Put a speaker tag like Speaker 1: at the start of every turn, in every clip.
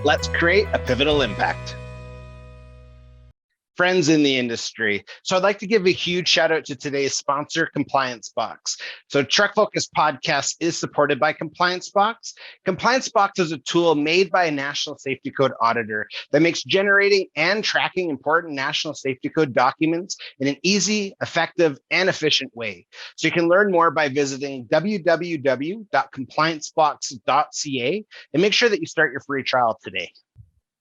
Speaker 1: Let's create a pivotal impact. Friends in the industry. So I'd like to give a huge shout out to today's sponsor, ComplianceBox. So Truck Focus Podcast is supported by ComplianceBox. ComplianceBox is a tool made by a National Safety Code Auditor that makes generating and tracking important National Safety Code documents in an easy, effective, and efficient way. So you can learn more by visiting www.compliancebox.ca and make sure that you start your free trial today.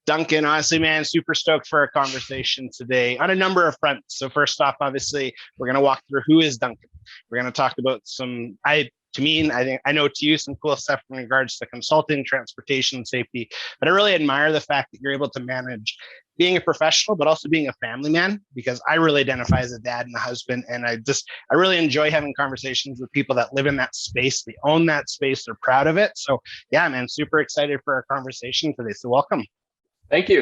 Speaker 1: Duncan, honestly, man, super stoked for our conversation today on a number of fronts. So first off, obviously, we're going to walk through who is Duncan. We're going to talk about I think I know to you some cool stuff in regards to consulting, transportation, safety, but I really admire the fact that you're able to manage being a professional, but also being a family man, because I really identify as a dad and a husband. And I really enjoy having conversations with people that live in that space. They own that space. They're proud of it. So yeah, man, super excited for our conversation today. So welcome.
Speaker 2: Thank you.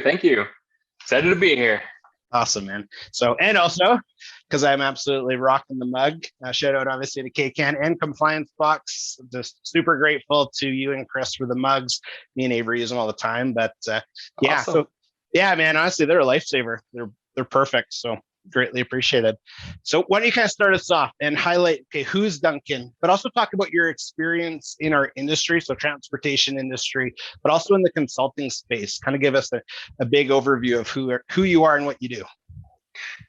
Speaker 2: Excited to be here.
Speaker 1: Awesome, man. So, and also, because I'm absolutely rocking the mug, shout out obviously to CayCan and ComplianceBox. Just super grateful to you and Chris for the mugs. Me and Avery use them all the time. But yeah,
Speaker 2: awesome.
Speaker 1: So yeah, man, honestly, they're a lifesaver. They're perfect. So greatly appreciated. So why don't you kind of start us off and highlight, okay, who's Duncan, but also talk about your experience in our industry, so transportation industry, but also in the consulting space. Kind of give us a big overview of who you are and what you do.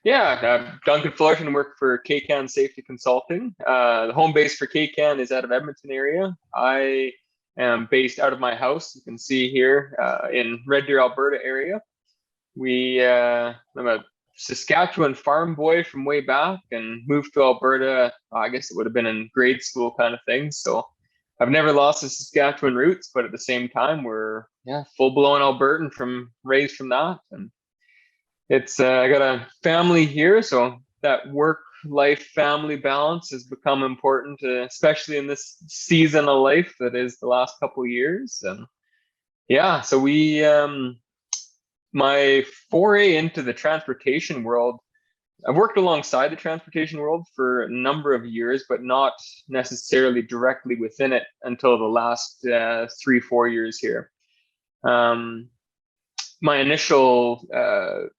Speaker 2: Yeah, Duncan Fullerton, work for CayCan Safety Consulting. The home base for CayCan is out of Edmonton area. I am based out of my house. You can see here in Red Deer, Alberta area. I'm a Saskatchewan farm boy from way back and moved to Alberta. I guess it would have been in grade school kind of thing. So I've never lost the Saskatchewan roots, but at the same time, we're full-blown Albertan raised from that. And it's I got a family here, so that work-life family balance has become important, especially in this season of life that is the last couple of years. And yeah, so my foray into the transportation world, I've worked alongside the transportation world for a number of years, but not necessarily directly within it until the last 3-4 years here. My initial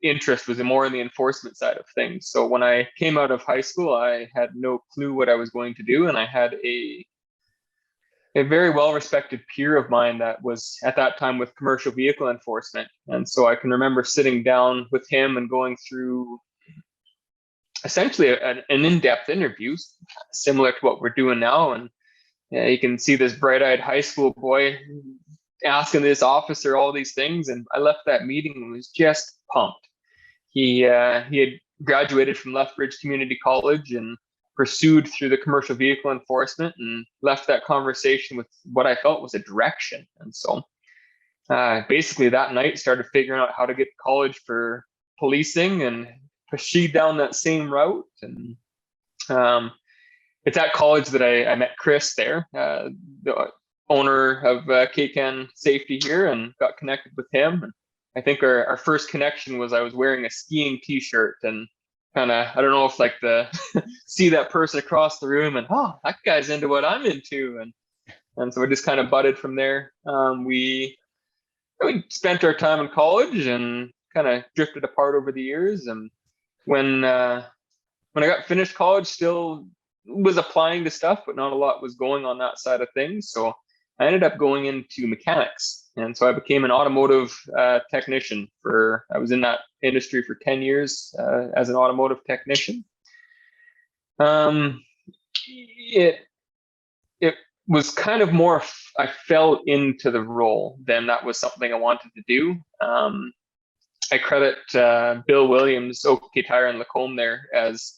Speaker 2: interest was more in the enforcement side of things. So when I came out of high school, I had no clue what I was going to do, and I had a very well-respected peer of mine that was at that time with commercial vehicle enforcement. And so I can remember sitting down with him and going through essentially an in-depth interview, similar to what we're doing now. And you can see this bright-eyed high school boy asking this officer all these things. And I left that meeting and was just pumped. He had graduated from Lethbridge Community College and pursued through the commercial vehicle enforcement, and left that conversation with what I felt was a direction. And so basically that night started figuring out how to get to college for policing and proceed down that same route. And it's at college that I met Chris there, the owner of CayCan Safety here, and got connected with him. And I think our first connection was I was wearing a skiing t-shirt, and kind of, I don't know if like see that person across the room and, oh, that guy's into what I'm into. And so we just kind of butted from there. We spent our time in college and kind of drifted apart over the years. And when I got finished college, still was applying to stuff, but not a lot was going on that side of things. So I ended up going into mechanics. And so I became an automotive technician. I was in that industry for 10 years as an automotive technician. It was kind of more, I fell into the role than that was something I wanted to do. I credit Bill Williams, OK Tire and Lacombe there, as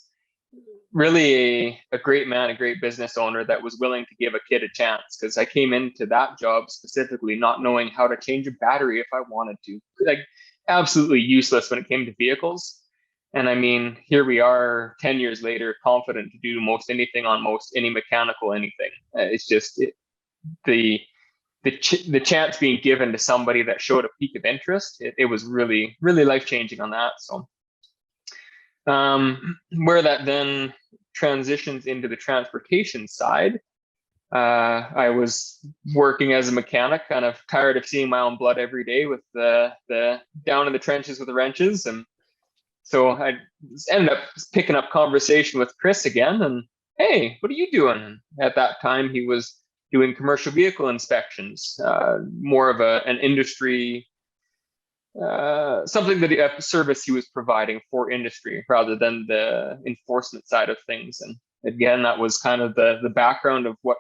Speaker 2: really a great man, a great business owner that was willing to give a kid a chance, because I came into that job specifically not knowing how to change a battery if I wanted to. Like, absolutely useless when it came to vehicles. And I mean, here we are 10 years later, confident to do most anything on most any mechanical anything. It's just the chance being given to somebody that showed a peak of interest. It was really, really life-changing on that. So where that then transitions into the transportation side, I was working as a mechanic, kind of tired of seeing my own blood every day with the down in the trenches with the wrenches. And so I ended up picking up conversation with Chris again. And hey, what are you doing? And at that time, he was doing commercial vehicle inspections, more of an industry, something that a service he was providing for industry rather than the enforcement side of things. And again, that was kind of the background of what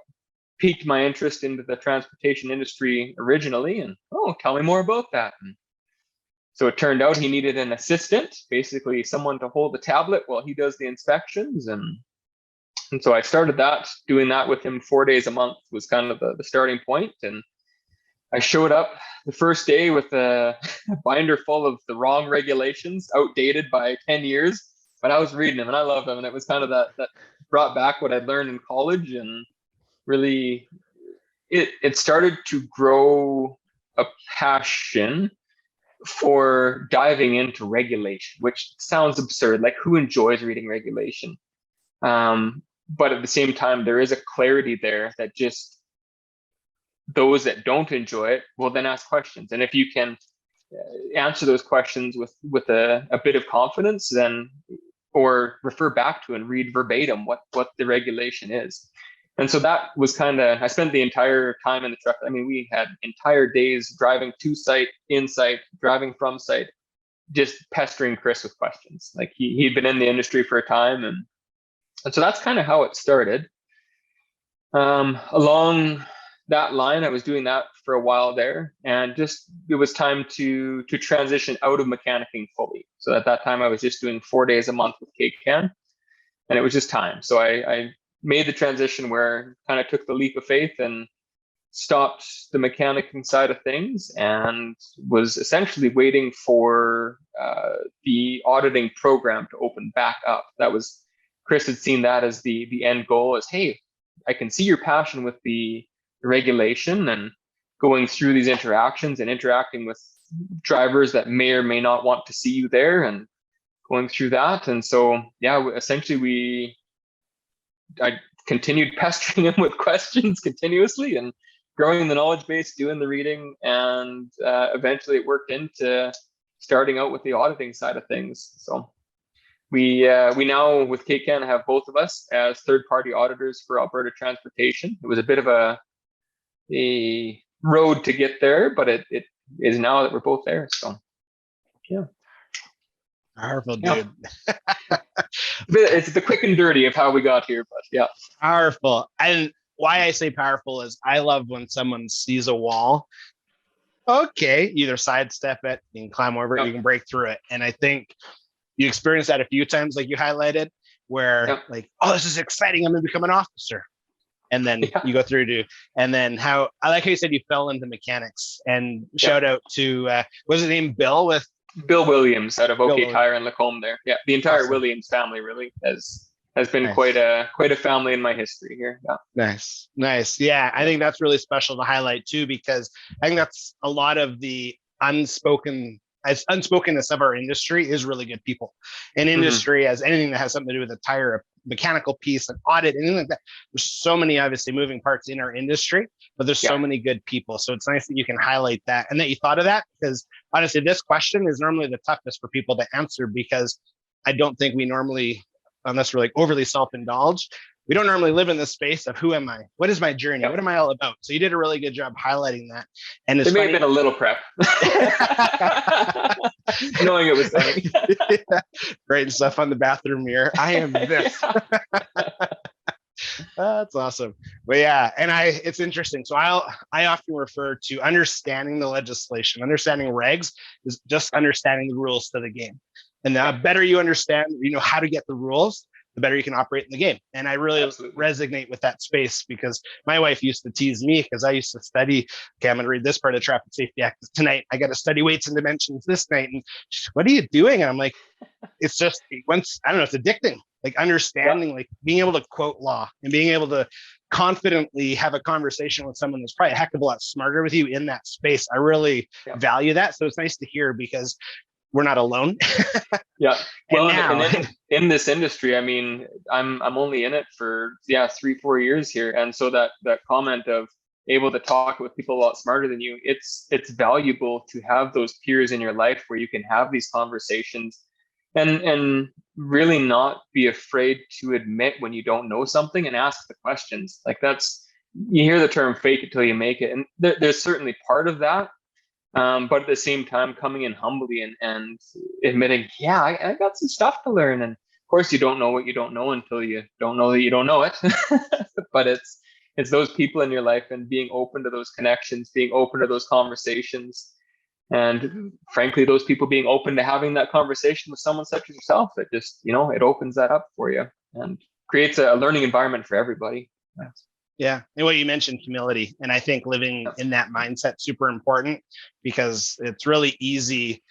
Speaker 2: piqued my interest into the transportation industry originally. And tell me more about that. And so it turned out he needed an assistant, basically someone to hold the tablet while he does the inspections. And so I started doing that with him 4 days a month was kind of the starting point. And I showed up the first day with a binder full of the wrong regulations, outdated by 10 years, but I was reading them and I loved them. And it was kind of that brought back what I'd learned in college, and really it started to grow a passion for diving into regulation, which sounds absurd. Like, who enjoys reading regulation? But at the same time, there is a clarity there that just those that don't enjoy it will then ask questions. And if you can answer those questions with a bit of confidence, then or refer back to and read verbatim what the regulation is. And so that was kind of, I spent the entire time in the truck. I mean, we had entire days driving to site, in site, driving from site, just pestering Chris with questions. Like he'd been in the industry for a time. And so that's kind of how it started. Along that line, I was doing that for a while there, and just it was time to transition out of mechanicking fully. So at that time, I was just doing 4 days a month with CayCan, and it was just time. So I made the transition where kind of took the leap of faith and stopped the mechanicking side of things, and was essentially waiting for the auditing program to open back up. That was, Chris had seen that as the end goal, as, hey, I can see your passion with the regulation and going through these interactions and interacting with drivers that may or may not want to see you there, and going through that. And so, yeah, essentially I continued pestering him with questions continuously and growing the knowledge base, doing the reading, and eventually it worked into starting out with the auditing side of things. So we now with CayCan have both of us as third-party auditors for Alberta transportation. It was a bit of a road to get there, but it is now that we're both there. So yeah.
Speaker 1: Powerful, dude.
Speaker 2: Yeah. It's the quick and dirty of how we got here, but yeah.
Speaker 1: Powerful. And why I say powerful is I love when someone sees a wall. Okay, either sidestep it, you can climb over it, you can break through it. And I think you experienced that a few times, like you highlighted, where like, oh, this is exciting, I'm gonna become an officer. And then you go through to, and then how, I like how you said you fell into mechanics, and shout out to, what was his name, Bill with?
Speaker 2: Bill Williams out of OK Tire in Lacombe there. Yeah, the entire Williams family really has been quite a family in my history here. Yeah.
Speaker 1: Nice. Yeah, I think that's really special to highlight too, because I think that's a lot of the unspokenness of our industry is really good people. And industry, as anything that has something to do with a tire, a mechanical piece, an audit, anything like that. There's so many obviously moving parts in our industry, but there's so many good people. So it's nice that you can highlight that and that you thought of that, because honestly, this question is normally the toughest for people to answer, because I don't think we normally, unless we're like overly self-indulged, we don't normally live in this space of who am I? What is my journey? What am I all about? So you did a really good job highlighting that. And it's
Speaker 2: there may have been a little prep. Knowing it was coming.
Speaker 1: Writing stuff on the bathroom mirror. I am this. That's awesome. But yeah, and it's interesting. So I often refer to understanding the legislation, understanding regs is just understanding the rules to the game. And the better you understand, how to get the rules, the better you can operate in the game. And I really resonate with that space, because my wife used to tease me because I used to study, okay, I'm going to read this part of the Traffic Safety Act tonight. I got to study weights and dimensions this night. And she's like, what are you doing? And I'm like, it's just once, I don't know, it's addicting, like understanding, like being able to quote law and being able to confidently have a conversation with someone that's probably a heck of a lot smarter with you in that space. I really value that. So it's nice to hear, because we're not alone.
Speaker 2: Yeah. Well,
Speaker 1: And now,
Speaker 2: and in this industry, I mean, I'm only in it for 3-4 years here, and so that comment of able to talk with people a lot smarter than you, it's valuable to have those peers in your life where you can have these conversations and really not be afraid to admit when you don't know something and ask the questions. Like, that's, you hear the term fake it till you make it, and there's certainly part of that. But at the same time, coming in humbly and admitting, yeah, I got some stuff to learn. And of course, you don't know what you don't know until you don't know that you don't know it. But it's those people in your life and being open to those connections, being open to those conversations, and frankly, those people being open to having that conversation with someone such as yourself, that just, it opens that up for you and creates a learning environment for everybody.
Speaker 1: yeah. And what you mentioned, humility. And I think living in that mindset super important, because it's really easy.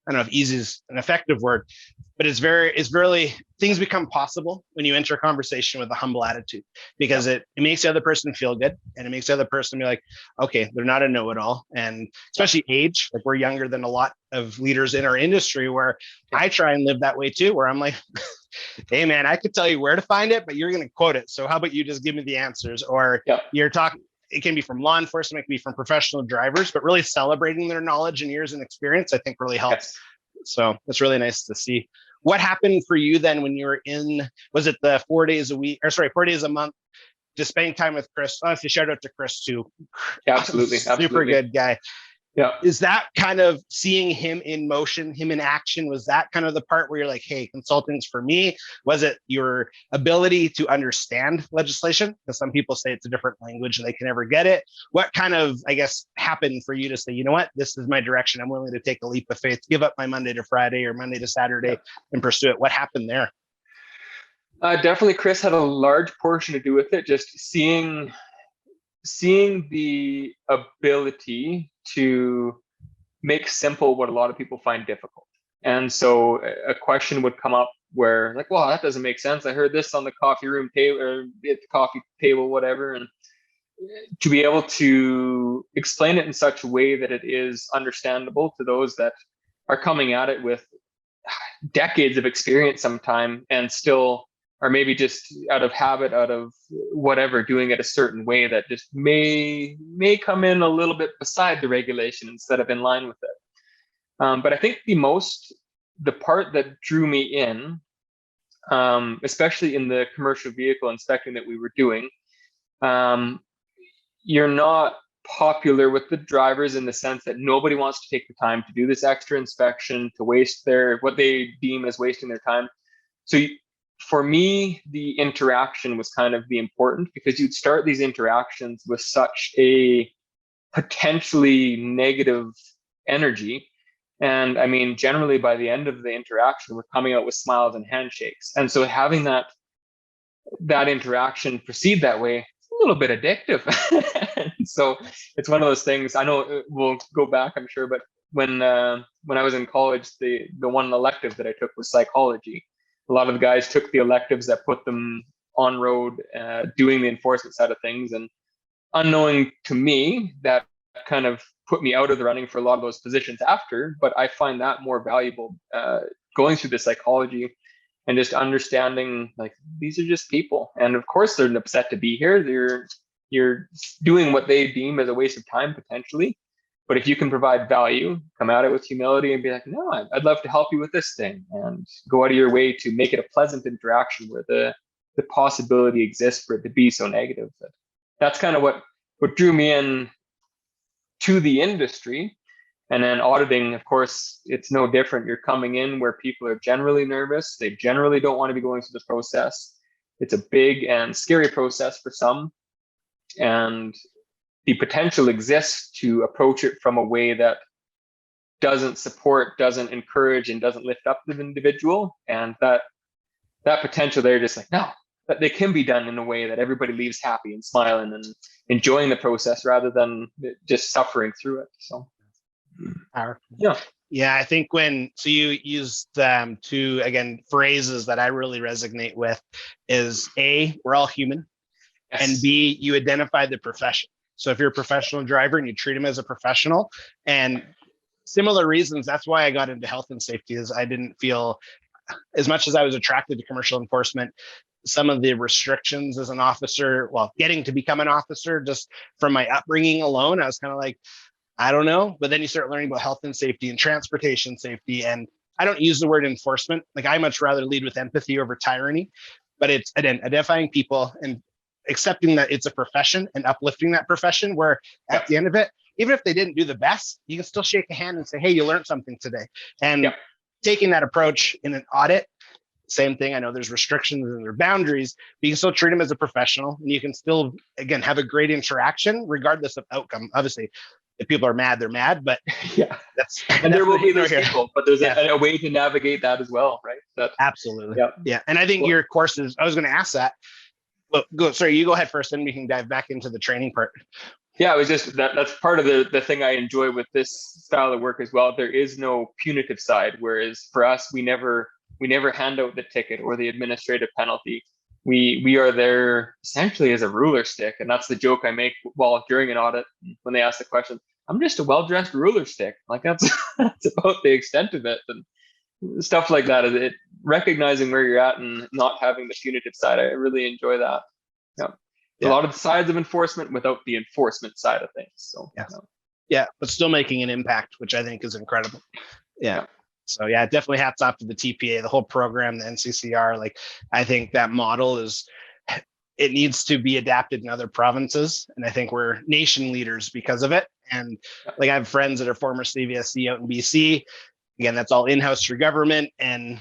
Speaker 1: I don't know if easy is an effective word, but it's really, things become possible when you enter a conversation with a humble attitude, because it makes the other person feel good, and it makes the other person be like, okay, they're not a know-it-all. And especially age, like we're younger than a lot of leaders in our industry, where I try and live that way too, where I'm like, hey man, I could tell you where to find it, but you're going to quote it. So how about you just give me the answers? Or you're talking, it can be from law enforcement, it can be from professional drivers, but really celebrating their knowledge and years and experience, I think really helps. So it's really nice to see. What happened for you then when you were in, was it the 4 days a month, just spending time with Chris? Honestly, shout out to Chris too.
Speaker 2: Yeah, absolutely.
Speaker 1: Super good guy.
Speaker 2: Yeah.
Speaker 1: Is that kind of seeing him in motion, him in action? Was that kind of the part where you're like, hey, consulting's for me? Was it your ability to understand legislation? Because some people say it's a different language and they can never get it. What kind of, I guess, happened for you to say, you know what, this is my direction. I'm willing to take a leap of faith, give up my Monday to Friday or Monday to Saturday and pursue it. What happened there?
Speaker 2: Definitely Chris had a large portion to do with it. Just seeing the ability to make simple what a lot of people find difficult. And so a question would come up where, like, well, that doesn't make sense. I heard this on the coffee room table or at the coffee table, whatever. And to be able to explain it in such a way that it is understandable to those that are coming at it with decades of experience sometime and still or maybe just out of habit, out of whatever, doing it a certain way that just may come in a little bit beside the regulation instead of in line with it. But I think the part that drew me in, especially in the commercial vehicle inspecting that we were doing, you're not popular with the drivers in the sense that nobody wants to take the time to do this extra inspection, to waste what they deem as wasting their time. So for me, the interaction was kind of the important, because you'd start these interactions with such a potentially negative energy. And I mean, generally by the end of the interaction, we're coming out with smiles and handshakes. And so having that interaction proceed that way, it's a little bit addictive. So it's one of those things. I know we'll go back, I'm sure, but when I was in college, the one elective that I took was psychology. A lot of the guys took the electives that put them on road, doing the enforcement side of things. And unknowing to me, that kind of put me out of the running for a lot of those positions after. But I find that more valuable, going through the psychology and just understanding, like, these are just people. And of course, they're upset to be here. You're doing what they deem as a waste of time, potentially. But if you can provide value, come at it with humility and be like, no, I'd love to help you with this thing, and go out of your way to make it a pleasant interaction where the possibility exists for it to be so negative. That's kind of what drew me in to the industry. And then auditing, of course, it's no different. You're coming in where people are generally nervous. They generally don't want to be going through this process. It's a big and scary process for some. And the potential exists to approach it from a way that doesn't support, doesn't encourage, and doesn't lift up the individual. And that potential, they're just like, no, that they can be done in a way that everybody leaves happy and smiling and enjoying the process rather than just suffering through it. So,
Speaker 1: yeah, I think so you used two, again, phrases that I really resonate with is A, we're all human, and B, you identify the profession. So if you're a professional driver and you treat them as a professional, and similar reasons. That's why I got into health and safety, is I didn't feel, as much as I was attracted to commercial enforcement, some of the restrictions as an officer, well, getting to become an officer, just from my upbringing alone, I was kind of like, I don't know. But then you start learning about health and safety and transportation safety. And I don't use the word enforcement. Like, I much rather lead with empathy over tyranny. But it's, again, identifying people and accepting that it's a profession and uplifting that profession, where at the end of it, even if they didn't do the best, you can still shake a hand and say, hey, you learned something today. And taking that approach in an audit, same thing. I know there's restrictions and there are boundaries, but you can still treat them as a professional, and you can still, again, have a great interaction regardless of outcome. Obviously, if people are mad, they're mad, but that's,
Speaker 2: and there will be those people, but there's a way to navigate that as well, right? That's,
Speaker 1: absolutely. Yeah. And I think your courses, I was going to ask that, but sorry, you go ahead first, and we can dive back into the training part.
Speaker 2: Yeah, it was just that's part of the thing I enjoy with this style of work as well. There is no punitive side, whereas for us, we never hand out the ticket or the administrative penalty. We are there essentially as a ruler stick, and that's the joke I make while during an audit when they ask the question. I'm just a well-dressed ruler stick. Like, that's about the extent of it, and stuff like that. It recognizing where you're at and not having the punitive side. I really enjoy that. A lot of the sides of enforcement without the enforcement side of things. So
Speaker 1: but still making an impact, which I think is incredible. So definitely hats off to the TPA, the whole program, the NCCR. Like, I think that model it needs to be adapted in other provinces. And I think we're nation leaders because of it. And like, I have friends that are former CVSC out in BC. Again, that's all in-house through government, and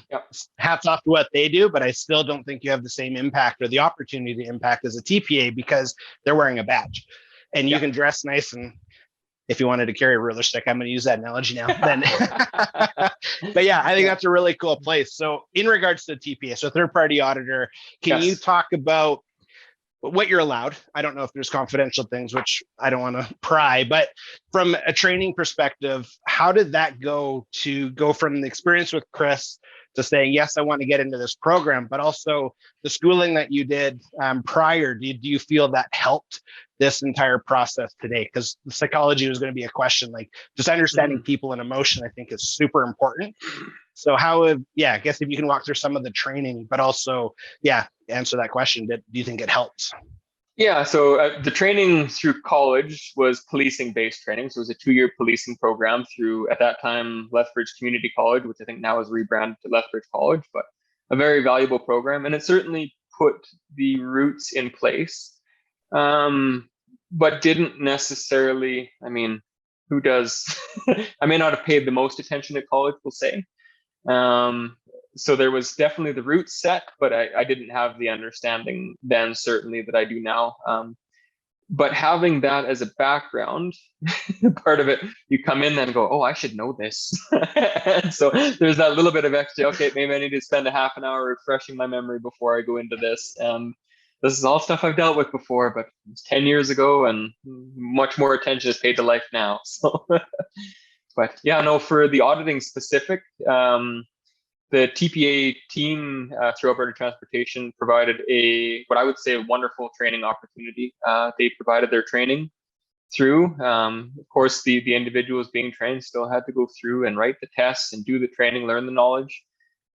Speaker 1: hats off to what they do. But I still don't think you have the same impact or the opportunity to impact as a TPA, because they're wearing a badge, and you can dress nice. And if you wanted to carry a ruler stick, I'm going to use that analogy now. Then, but I think that's a really cool place. So in regards to the TPA, so third-party auditor, can you talk about what you're allowed? I don't know if there's confidential things, which I don't want to pry, but from a training perspective, how did that go from the experience with Chris to saying, yes, I want to get into this program, but also the schooling that you did prior? Do you feel that helped this entire process today? Because the psychology was going to be a question, like just understanding people and emotion, I think, is super important. So I guess if you can walk through some of the training, but also, answer that question. Do you think it helps?
Speaker 2: Yeah, so the training through college was policing-based training. So it was a 2-year policing program through, at that time, Lethbridge Community College, which I think now is rebranded to Lethbridge College, but a very valuable program. And it certainly put the roots in place, but didn't necessarily, who does? I may not have paid the most attention at college, we'll say. So there was definitely the roots set, but I didn't have the understanding then, certainly, that I do now. But having that as a background, part of it, you come in and go, oh, I should know this. And so there's that little bit of extra, okay, maybe I need to spend a half an hour refreshing my memory before I go into this. This is all stuff I've dealt with before, but it's 10 years ago, and much more attention is paid to life now. So, but for the auditing specific, the TPA team through Alberta Transportation provided what I would say a wonderful training opportunity. They provided their training through. Of course, the individuals being trained still had to go through and write the tests and do the training, learn the knowledge.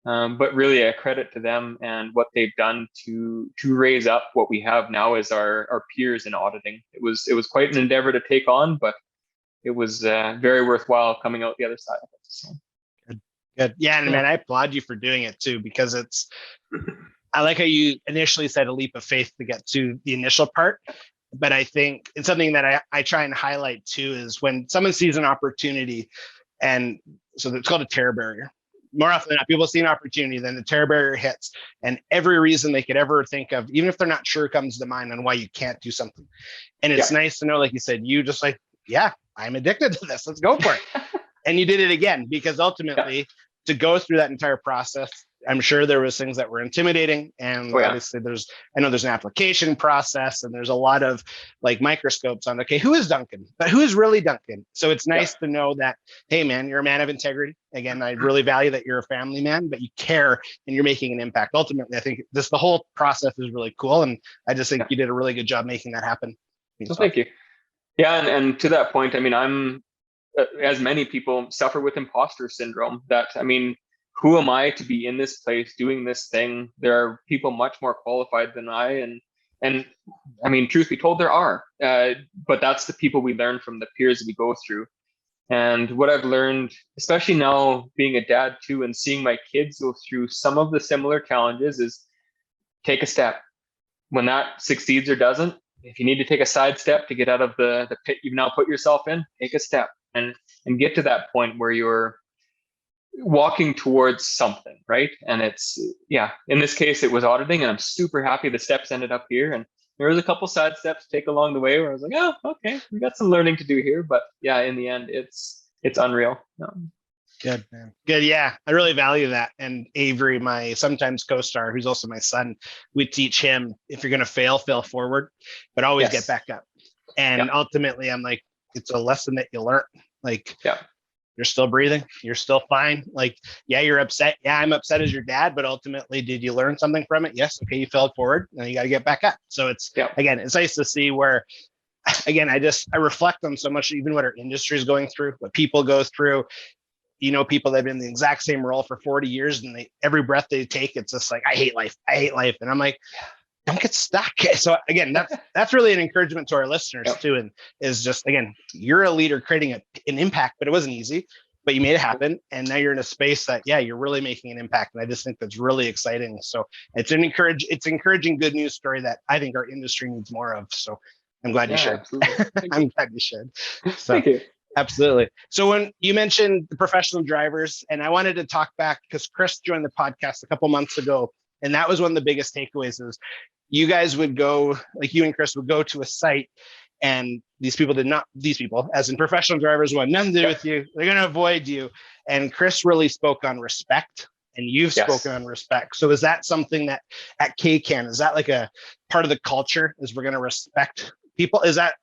Speaker 2: But really, a credit to them and what they've done to raise up what we have now as our peers in auditing. It was quite an endeavor to take on, but it was very worthwhile coming out the other side of it. So.
Speaker 1: Good. Yeah. And man, I applaud you for doing it too, because I like how you initially said a leap of faith to get to the initial part. But I think it's something that I try and highlight too, is when someone sees an opportunity, and so it's called a terror barrier. More often than not, people see an opportunity, then the terror barrier hits, and every reason they could ever think of, even if they're not sure, comes to mind on why you can't do something. And it's nice to know, like you said, you just like, I'm addicted to this. Let's go for it. And you did it again, because ultimately to go through that entire process, I'm sure there was things that were intimidating. And obviously I know there's an application process, and there's a lot of like microscopes on, okay, who is Duncan, but who is really Duncan? So it's nice to know that, hey man, you're a man of integrity. Again, I really value that you're a family man, but you care and you're making an impact. Ultimately, I think the whole process is really cool. And I just think you did a really good job making that happen.
Speaker 2: So thank you. Yeah. And to that point, as many people, suffer with imposter syndrome. That, I mean, who am I to be in this place doing this thing? There are people much more qualified than I, and I mean, truth be told, there are. But that's the people we learn from, the peers we go through. And what I've learned, especially now being a dad too, and seeing my kids go through some of the similar challenges, is take a step. When that succeeds or doesn't, if you need to take a side step to get out of the pit you've now put yourself in, take a step and get to that point where you're walking towards something, right? And it's, yeah, in this case, it was auditing, and I'm super happy the steps ended up here. And there was a couple side steps to take along the way where I was like, oh, okay, we got some learning to do here. But yeah, in the end, it's unreal.
Speaker 1: Good, man. Good. Yeah. I really value that. And Avery, my sometimes co-star, who's also my son, we teach him, if you're going to fail forward, but always get back up. And ultimately, I'm like, it's a lesson that you learn. Like, you're still breathing. You're still fine. Like, yeah, you're upset. Yeah, I'm upset as your dad, but ultimately, did you learn something from it? Yes. Okay. You failed forward and you got to get back up. So it's, again, it's nice to see where, again, I reflect on so much, even what our industry is going through, what people go through. You know, people that have been in the exact same role for 40 years and every breath they take, it's just like, I hate life. And I'm like, don't get stuck. So again, that's really an encouragement to our listeners too. And is just, again, you're a leader creating an impact, but it wasn't easy, but you made it happen. And now you're in a space that, you're really making an impact. And I just think that's really exciting. So it's encouraging good news story that I think our industry needs more of. So I'm glad you shared. I'm glad you shared. So,
Speaker 2: thank you.
Speaker 1: Absolutely. So when you mentioned the professional drivers, and I wanted to talk back because Chris joined the podcast a couple months ago, and that was one of the biggest takeaways is you guys would go, like you and Chris would go to a site, and these people, as in professional drivers, want nothing to do with you. They're going to avoid you. And Chris really spoke on respect, and you've spoken on respect. So is that something that at CayCan, is that like a part of the culture, is we're going to respect people? Is that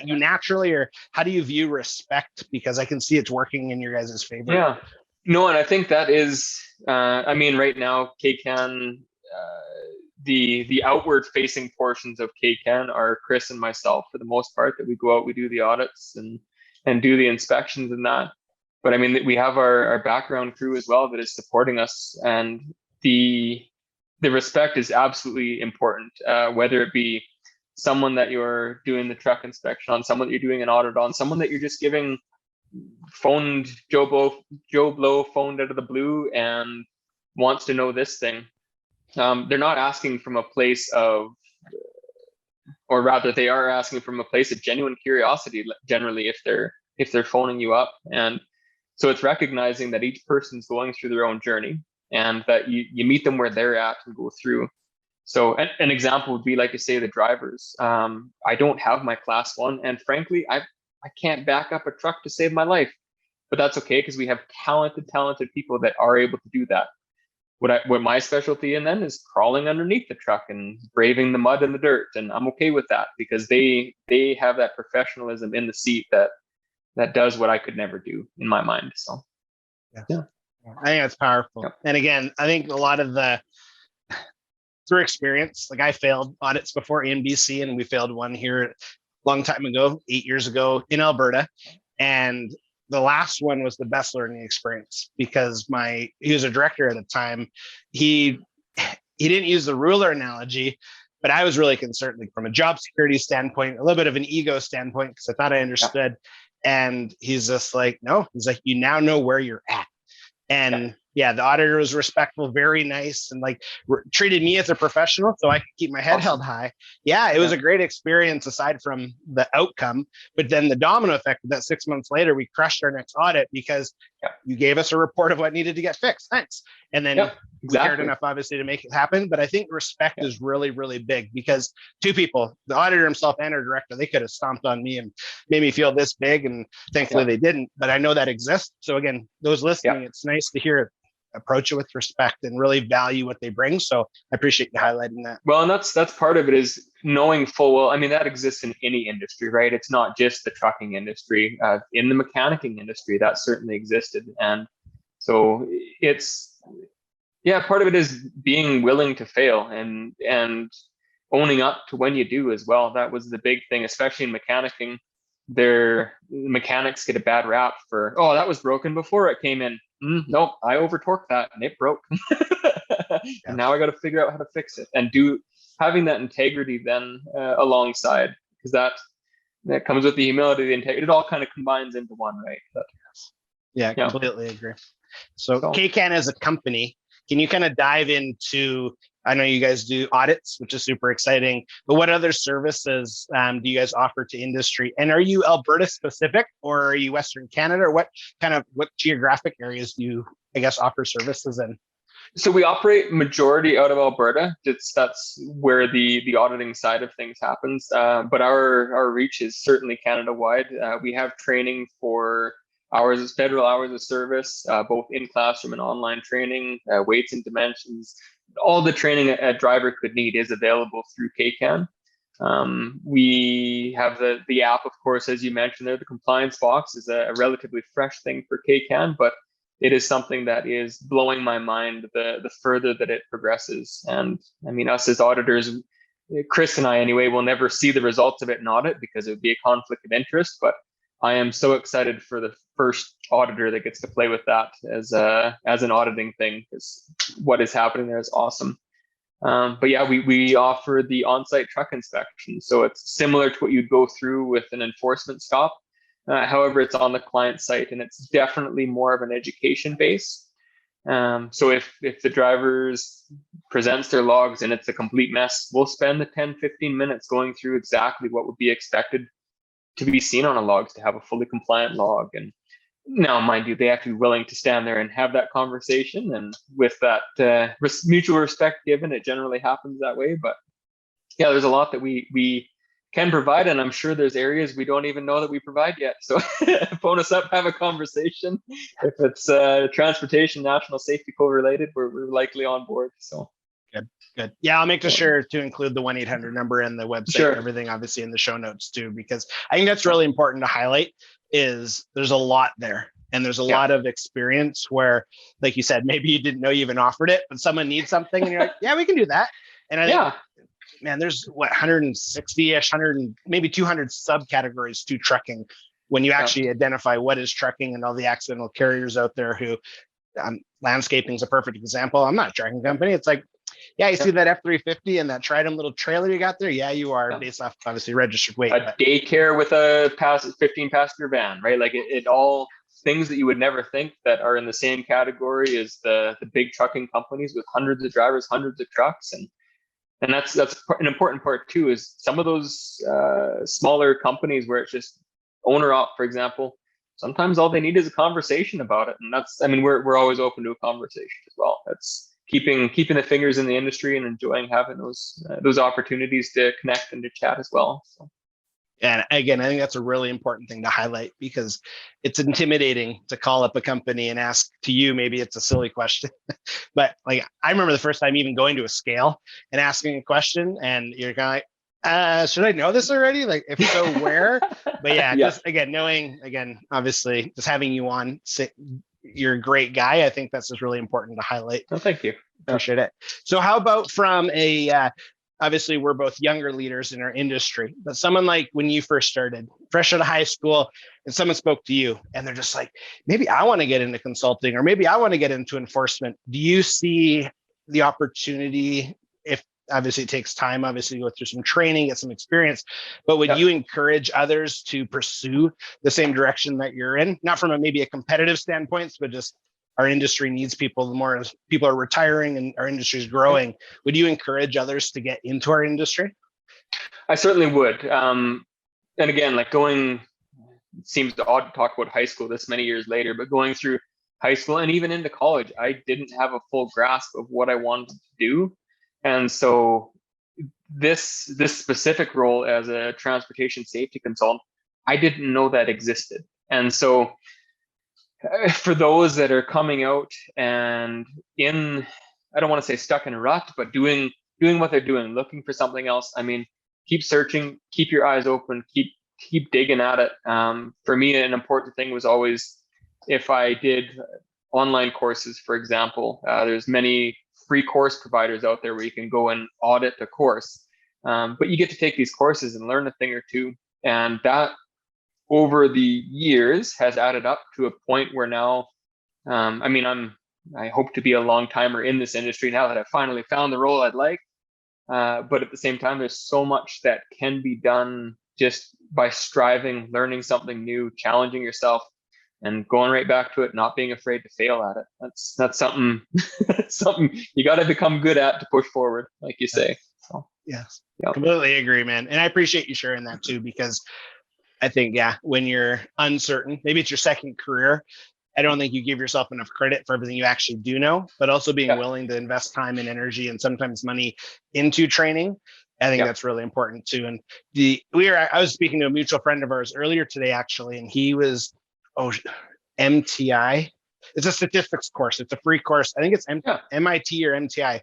Speaker 1: you naturally, or how do you view respect? Because I can see it's working in your guys' favor.
Speaker 2: Yeah, no, and I think that is, I mean, right now, CayCan, the outward facing portions of CayCan are Chris and myself for the most part, that we go out, we do the audits and do the inspections and that. But I mean, we have our background crew as well that is supporting us, and the respect is absolutely important, whether it be someone that you're doing the truck inspection on, someone that you're doing an audit on, someone that you're just giving Joe Blow phoned out of the blue and wants to know this thing. They're not asking from a place of, or rather they are asking from a place of genuine curiosity, generally, if they're phoning you up. And so it's recognizing that each person's going through their own journey, and that you meet them where they're at and go through. So an example would be, like you say, the drivers. I don't have my class 1, and frankly, I can't back up a truck to save my life, but that's okay because we have talented people that are able to do that. What my specialty in then is crawling underneath the truck and braving the mud and the dirt, and I'm okay with that because they have that professionalism in the seat that does what I could never do in my mind. So yeah,
Speaker 1: I think that's powerful. And again, I think a lot of through experience, like I failed audits before in BC, and we failed one here a long time ago, 8 years ago in Alberta. And the last one was the best learning experience because he was a director at the time. He didn't use the ruler analogy, but I was really concerned, like from a job security standpoint, a little bit of an ego standpoint, because I thought I understood. And he's just like, no, he's like, you now know where you're at. And the auditor was respectful, very nice, and like treated me as a professional so I could keep my head held high. It was a great experience aside from the outcome. But then the domino effect of that 6 months later, we crushed our next audit because you gave us a report of what needed to get fixed. Thanks. And then we cared enough, obviously, to make it happen. But I think respect is really, really big because two people, the auditor himself and our director, they could have stomped on me and made me feel this big. And thankfully they didn't. But I know that exists. So again, those listening, it's nice to hear approach it with respect and really value what they bring. So I appreciate you highlighting that.
Speaker 2: Well, and that's part of it, is knowing full well. I mean, that exists in any industry, right? It's not just the trucking industry. In the mechanicking industry, that certainly existed. And so it's, part of it is being willing to fail and owning up to when you do as well. That was the big thing, especially in mechanicking. their mechanics get a bad rap for, oh, that was broken before it came in. Nope, I over torqued that and it broke. And now I got to figure out how to fix it, and having that integrity then alongside, because that comes with the humility, the integrity. It all kind of combines into one, right?
Speaker 1: Yeah, completely agree. So CayCan as a company, can you kind of dive into, I know you guys do audits, which is super exciting, but what other services do you guys offer to industry? And are you Alberta specific, or are you Western Canada, or what geographic areas do you, I guess, offer services in?
Speaker 2: So we operate majority out of Alberta. That's where the auditing side of things happens. But our reach is certainly Canada wide. We have training for federal hours of service, both in classroom and online training, weights and dimensions. All the training a driver could need is available through CayCan. We have the app, of course, as you mentioned there. The ComplianceBox is a relatively fresh thing for CayCan, but it is something that is blowing my mind the further that it progresses. And I mean, us as auditors, Chris and I anyway, will never see the results of it in audit because it would be a conflict of interest. But I am so excited for the first auditor that gets to play with that as an auditing thing, because what is happening there is awesome. But yeah, we offer the on-site truck inspection. So it's similar to what you'd go through with an enforcement stop. However, it's on the client site, and it's definitely more of an education base. So if the drivers presents their logs and it's a complete mess, we'll spend the 10, 15 minutes going through exactly what would be expected to be seen on a log to have a fully compliant log. And now, mind you, they have to be willing to stand there and have that conversation. And with that mutual respect given, it generally happens that way. But yeah, there's a lot that we can provide, and I'm sure there's areas we don't even know that we provide yet. So phone us up, have a conversation. If it's transportation, national safety code related, we're likely on board. So
Speaker 1: good. Yeah, I'll make sure to include the 1-800 number and the website and everything, obviously, in the show notes too, because I think that's really important to highlight. Is there's a lot there, and there's a lot of experience where, like you said, maybe you didn't know you even offered it, but someone needs something, and you're like, yeah, we can do that. And I think, man, there's 160-ish, maybe 200 subcategories to trucking when you actually identify what is trucking, and all the accidental carriers out there who, landscaping is a perfect example. I'm not a trucking company. It's like, yeah, you see that F-350 and that Tridem little trailer you got there? Yeah, you are, based off obviously registered weight.
Speaker 2: A daycare with a 15 passenger van, right? Like it all things that you would never think that are in the same category as the big trucking companies with hundreds of drivers, hundreds of trucks. And that's an important part too, is some of those smaller companies where it's just owner op, for example, sometimes all they need is a conversation about it. And we're always open to a conversation as well. That's keeping the fingers in the industry and enjoying having those opportunities to connect and to chat as well. So.
Speaker 1: And again, I think that's a really important thing to highlight, because it's intimidating to call up a company and ask to you, maybe it's a silly question, but like, I remember the first time even going to a scale and asking a question, and you're kind of like, should I know this already? Like, if so, where? But just again, knowing, obviously just having you on, you're a great guy. I think that's just really important to highlight.
Speaker 2: Oh, thank you.
Speaker 1: Appreciate it. So how about from obviously we're both younger leaders in our industry, but someone like when you first started, fresh out of high school, and someone spoke to you and they're just like, maybe I want to get into consulting, or maybe I want to get into enforcement. Do you see the opportunity, if obviously it takes time, obviously go through some training, get some experience, but would you encourage others to pursue the same direction that you're in? Not from maybe a competitive standpoint, but just our industry needs people. The more people are retiring and our industry is growing, would you encourage others to get into our industry?
Speaker 2: I certainly would. And again, like it seems odd to talk about high school this many years later, but going through high school and even into college, I didn't have a full grasp of what I wanted to do. And so this specific role as a transportation safety consultant, I didn't know that existed. And so for those that are coming out and I don't want to say stuck in a rut, but doing what they're doing, looking for something else. I mean, keep searching, keep your eyes open, keep digging at it. For me, an important thing was always, if I did online courses, for example, there's many free course providers out there where you can go and audit a course, but you get to take these courses and learn a thing or two, and that over the years has added up to a point where now, I mean, I hope to be a long timer in this industry now that I've finally found the role I'd like. But at the same time, there's so much that can be done just by striving, learning something new, challenging yourself, and going right back to it, not being afraid to fail at it. That's something something you got to become good at to push forward, like you say. So,
Speaker 1: yes,
Speaker 2: yep.
Speaker 1: Completely agree, man. And I appreciate you sharing that too, because I think, yeah, when you're uncertain, maybe it's your second career, I don't think you give yourself enough credit for everything you actually do know, but also being willing to invest time and energy and sometimes money into training. I think that's really important too. And I was speaking to a mutual friend of ours earlier today, actually, and he was, MTI. It's a statistics course. It's a free course. I think it's MIT or MTI.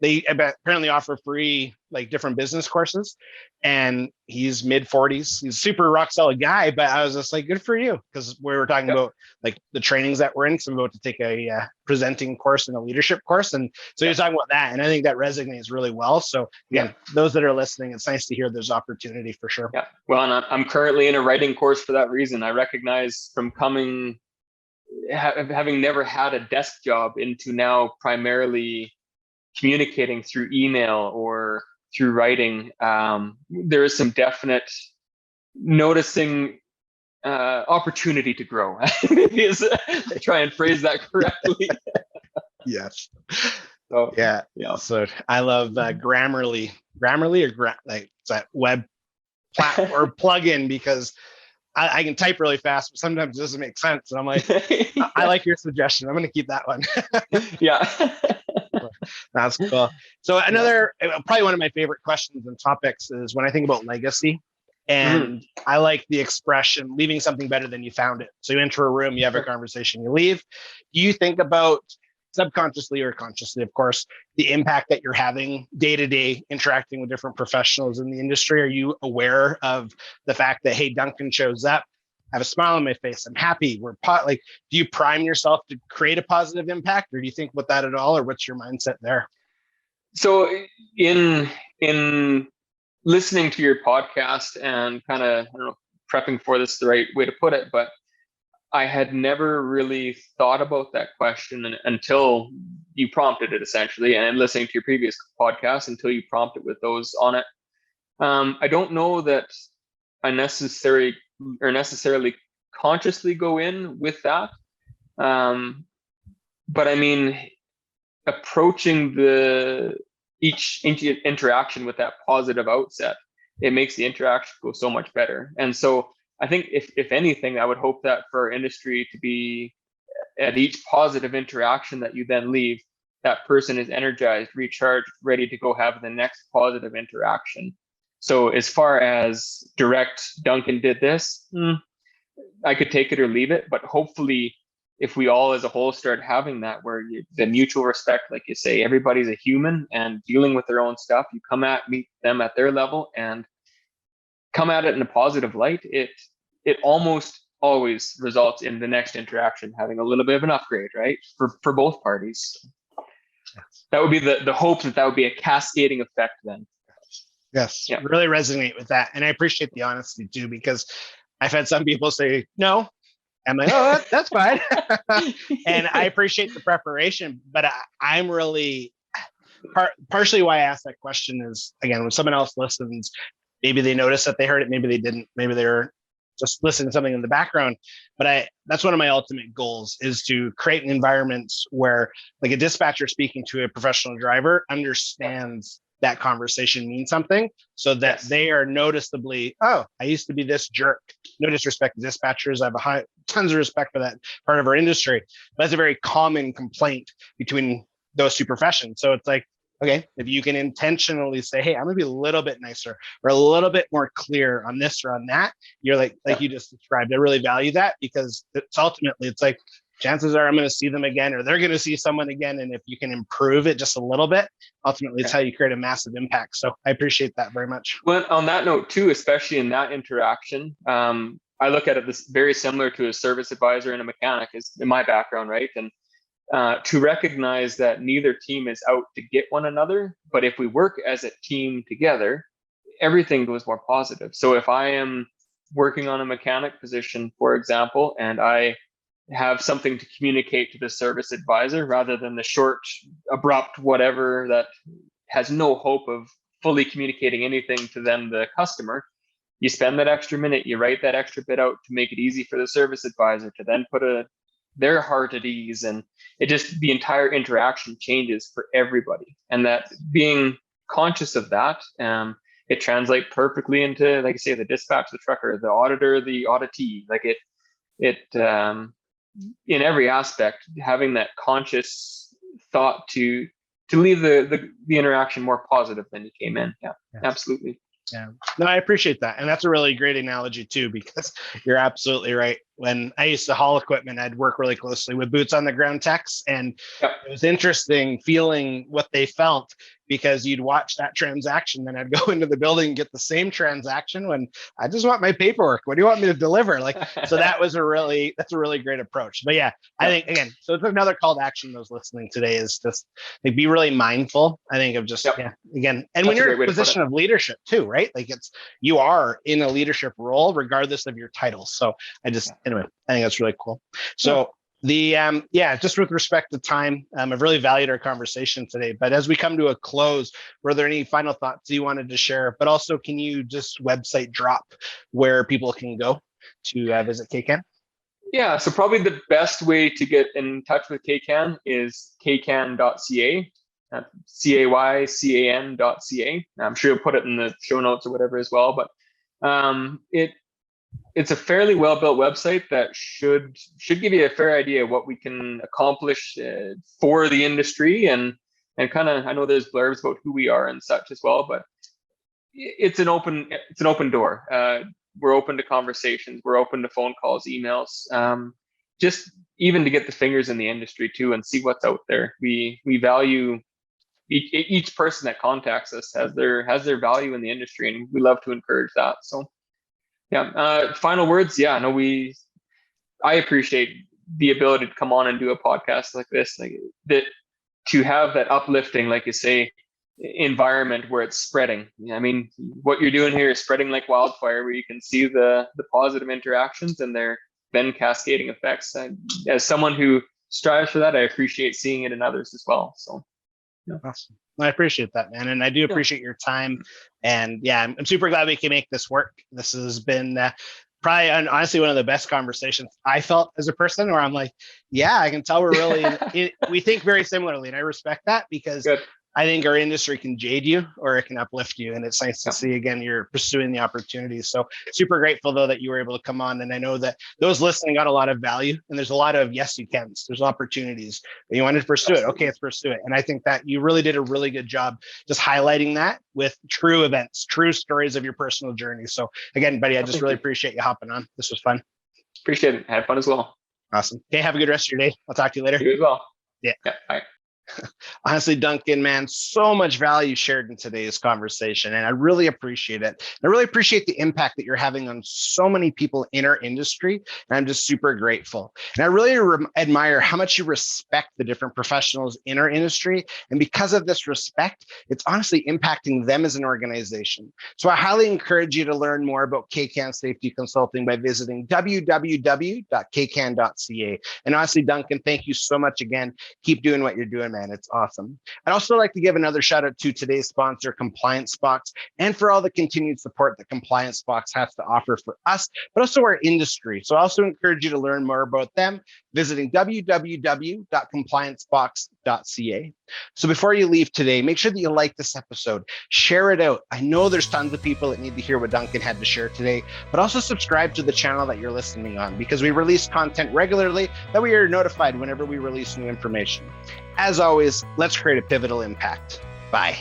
Speaker 1: They apparently offer free, like, different business courses, and he's mid-40s. He's a super rock solid guy, but I was just like, good for you, because we were talking about like the trainings that we're in. So I'm about to take a presenting course and a leadership course, and so he was talking about that, and I think that resonates really well. So again, those that are listening, it's nice to hear there's opportunity for sure.
Speaker 2: Yeah, well, and I'm currently in a writing course for that reason. I recognize from having never had a desk job into now primarily communicating through email or through writing, there is some definite noticing opportunity to grow. Maybe I try and phrase that correctly.
Speaker 1: Yes.
Speaker 2: So,
Speaker 1: yeah. So I love Grammarly or like that web platform plugin, because I can type really fast, but sometimes it doesn't make sense. And I'm like, I like your suggestion. I'm going to keep that one.
Speaker 2: Yeah.
Speaker 1: That's cool. So another, probably one of my favorite questions and topics is when I think about legacy. And I like the expression, leaving something better than you found it. So you enter a room, you have a conversation, you leave. Do you think about, subconsciously or consciously, of course, the impact that you're having day to day interacting with different professionals in the industry? Are you aware of the fact that, hey, Duncan shows up, I have a smile on my face, I'm happy, like, do you prime yourself to create a positive impact, or do you think about that at all, or what's your mindset there?
Speaker 2: So in listening to your podcast and kind of, I don't know, prepping for this, the right way to put it, but I had never really thought about that question until you prompted it, essentially, and listening to your previous podcast until you prompted with those on it. I don't know that I necessarily consciously go in with that. But I mean, approaching each interaction with that positive outset, it makes the interaction go so much better. And so I think if anything, I would hope that for our industry to be at each positive interaction that you then leave, that person is energized, recharged, ready to go have the next positive interaction. So as far as direct, Duncan did this, I could take it or leave it, but hopefully if we all as a whole start having that, where the mutual respect, like you say, everybody's a human and dealing with their own stuff, you meet them at their level and come at it in a positive light, it almost always results in the next interaction having a little bit of an upgrade, right? For both parties. That would be the hope that would be a cascading effect then.
Speaker 1: Yes, really resonate with that. And I appreciate the honesty too, because I've had some people say, no. I'm like, oh, that's fine. And I appreciate the preparation, but I'm really, partially why I asked that question is, again, when someone else listens, maybe they notice that they heard it, maybe they didn't, maybe they're just listening to something in the background. But that's one of my ultimate goals, is to create an environment where, like, a dispatcher speaking to a professional driver understands that conversation means something, so that they are noticeably, oh, I used to be this jerk. No disrespect to dispatchers. I have tons of respect for that part of our industry. But that's a very common complaint between those two professions. So it's like, okay, if you can intentionally say, hey, I'm gonna be a little bit nicer or a little bit more clear on this or on that, you're like you just described. I really value that, because it's like, chances are I'm going to see them again, or they're going to see someone again. And if you can improve it just a little bit, ultimately it's how you create a massive impact. So I appreciate that very much.
Speaker 2: Well, on that note too, especially in that interaction, I look at it this very similar to a service advisor and a mechanic is in my background, right? And to recognize that neither team is out to get one another, but if we work as a team together, everything goes more positive. So if I am working on a mechanic position, for example, and I have something to communicate to the service advisor rather than the short, abrupt whatever that has no hope of fully communicating anything to them, the customer, you spend that extra minute, you write that extra bit out to make it easy for the service advisor to then put their heart at ease. And it just, the entire interaction changes for everybody. And that being conscious of that, it translates perfectly into, like I say, the dispatch, the trucker, the auditor, the auditee, like it in every aspect, having that conscious thought to leave the interaction more positive than you came in. Yeah, yes. Absolutely.
Speaker 1: Yeah, no, I appreciate that. And that's a really great analogy too, because you're absolutely right. When I used to haul equipment, I'd work really closely with boots on the ground techs. And It was interesting feeling what they felt, because you'd watch that transaction, then I'd go into the building and get the same transaction when I just want my paperwork. What do you want me to deliver? Like, so that's a really great approach. But yeah, I think, again, so it's another call to action, those listening today, is just like, be really mindful, I think, of just, again, and when you're in a position of leadership too, right? Like you are in a leadership role, regardless of your title. So anyway, I think that's really cool. So just with respect to time, I've really valued our conversation today, but as we come to a close, were there any final thoughts you wanted to share? But also, can you just website drop where people can go to visit CayCan?
Speaker 2: Yeah, so probably the best way to get in touch with CayCan is caycan.ca, CAYCAN.ca. I'm sure you'll put it in the show notes or whatever as well, but it's a fairly well-built website that should give you a fair idea of what we can accomplish for the industry, and kind of, I know there's blurbs about who we are and such as well, but it's an open door. We're open to conversations. We're open to phone calls, emails, just even to get the fingers in the industry too and see what's out there. We value each person that contacts us has their value in the industry, and we love to encourage that. So. Yeah. Final words. Yeah. No, I appreciate the ability to come on and do a podcast like this, like that, to have that uplifting, like you say, environment where it's spreading. I mean, what you're doing here is spreading like wildfire, where you can see the positive interactions and their then cascading effects. As someone who strives for that, I appreciate seeing it in others as well. So. Yeah.
Speaker 1: Awesome. I appreciate that, man. And I do appreciate your time. And yeah, I'm super glad we can make this work. This has been probably, honestly, one of the best conversations I felt as a person, where I'm like, yeah, I can tell we're really, we think very similarly. And I respect that, because I think our industry can jade you or it can uplift you. And it's nice to see, again, you're pursuing the opportunities. So super grateful, though, that you were able to come on. And I know that those listening got a lot of value, and there's a lot of yes, you can. There's opportunities, but you wanted to pursue it. Okay, let's pursue it. And I think that you really did a really good job just highlighting that with true events, true stories of your personal journey. So again, buddy, I just really appreciate you hopping on. This was fun.
Speaker 2: Appreciate it. Had fun as well.
Speaker 1: Awesome. Okay, have a good rest of your day. I'll talk to you later.
Speaker 2: You as well.
Speaker 1: Yeah.
Speaker 2: Bye.
Speaker 1: Honestly, Duncan, man, so much value shared in today's conversation, and I really appreciate it. I really appreciate the impact that you're having on so many people in our industry, and I'm just super grateful. And I really admire how much you respect the different professionals in our industry, and because of this respect, it's honestly impacting them as an organization. So I highly encourage you to learn more about CayCan Safety Consulting by visiting www.caycan.ca. And honestly, Duncan, thank you so much again. Keep doing what you're doing, man. It's awesome. I'd also like to give another shout out to today's sponsor, ComplianceBox, and for all the continued support that ComplianceBox has to offer for us, but also our industry. So I also encourage you to learn more about them, visiting www.compliancebox.ca. So before you leave today, make sure that you like this episode, share it out. I know there's tons of people that need to hear what Duncan had to share today, but also subscribe to the channel that you're listening on, because we release content regularly that we are notified whenever we release new information. As always, let's create a pivotal impact. Bye.